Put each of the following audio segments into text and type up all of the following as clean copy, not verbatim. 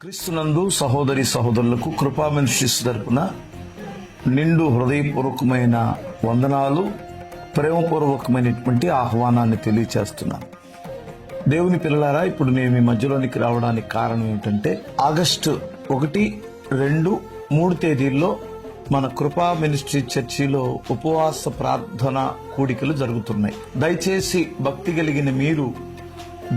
క్రీస్తునందు సహోదరి సహోదరులకు కృపా మినిస్ట్రీస్ తరపున నిండు హృదయపూర్వకమైన వందనాలు, ప్రేమపూర్వకమైనటువంటి ఆహ్వానాన్ని తెలియచేస్తున్నాను. దేవుని పిల్లలారా, ఇప్పుడు నేను మీ మధ్యలోనికి రావడానికి కారణం ఏమిటంటే ఆగస్టు 1, 2, 3 తేదీల్లో మన కృపా మినిస్ట్రీ చర్చిలో ఉపవాస ప్రార్థన కూడికలు జరుగుతున్నాయి. దయచేసి భక్తి కలిగిన మీరు,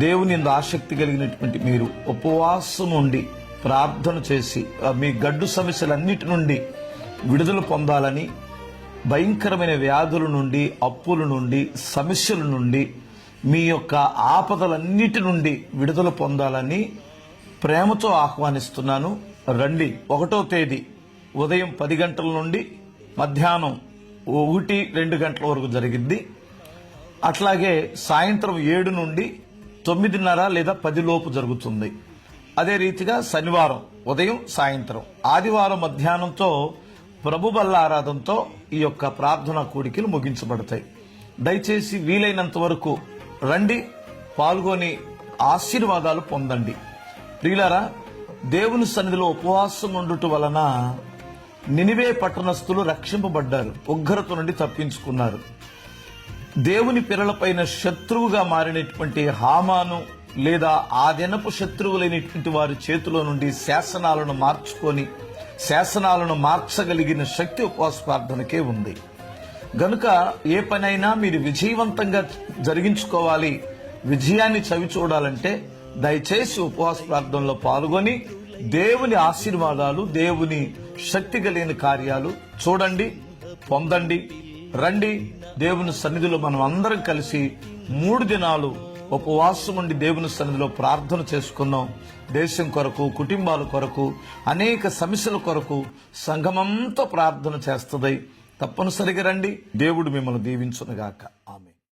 దేవుని యందు ఆసక్తి కలిగినటువంటి మీరు ఉపవాసం ఉండి ప్రార్థన చేసి మీ గడ్డు సమస్యలన్నిటి నుండి విడుదల పొందాలని, భయంకరమైన వ్యాధుల నుండి, అప్పుల నుండి, సమస్యల నుండి, మీ యొక్క ఆపదలన్నిటి నుండి విడుదల పొందాలని ప్రేమతో ఆహ్వానిస్తున్నాను. రండి. 1వ తేదీ ఉదయం 10 గంటల నుండి మధ్యాహ్నం 1-2 గంటల వరకు జరిగింది. అట్లాగే సాయంత్రం 7 నుండి 9:30 లేదా 10 లోపు జరుగుతుంది. అదే రీతిగా శనివారం ఉదయం, సాయంత్రం, ఆదివారం మధ్యాహ్నంతో ప్రభు బల్ల ఆరాధనతో ఈ యొక్క ప్రార్థనా కూడికలు ముగించబడతాయి. దయచేసి వీలైనంత వరకు రండి, పాల్గొని ఆశీర్వాదాలు పొందండి. ప్రియులారా, దేవుని సన్నిధిలో ఉపవాసం ఉండుట వలన నినివే పట్టణస్థులు రక్షింపబడ్డారు, ఉగ్రత నుండి తప్పించుకున్నారు. దేవుని పిల్లలపైన శత్రువుగా మారినటువంటి హామాను లేదా ఆ దినపు శత్రువులైనటువంటి వారి చేతిలో నుండి శాసనాలను మార్చుకొని శాసనాలను మార్చగలిగిన శక్తి ఉపవాస ప్రార్థనకే ఉంది. గనుక ఏ పనైనా మీరు విజయవంతంగా జరిగించుకోవాలి, విజయాన్ని చవి చూడాలంటే దయచేసి ఉపవాస ప్రార్థనలో పాల్గొని దేవుని ఆశీర్వాదాలు, దేవుని శక్తి కలిగిన కార్యాలు చూడండి, పొందండి. రండి, దేవుని సన్నిధిలో మనం అందరం కలిసి 3 దినాలు ఉపవాసం ఉండి దేవుని సన్నిధిలో ప్రార్థన చేసుకుందాం. దేశం కొరకు, కుటుంబాల కొరకు, అనేక సమస్యల కొరకు సంఘమంతా ప్రార్థన చేస్తుంది. తప్పనిసరిగా రండి. దేవుడు మిమ్మల్ని దీవించునుగాక.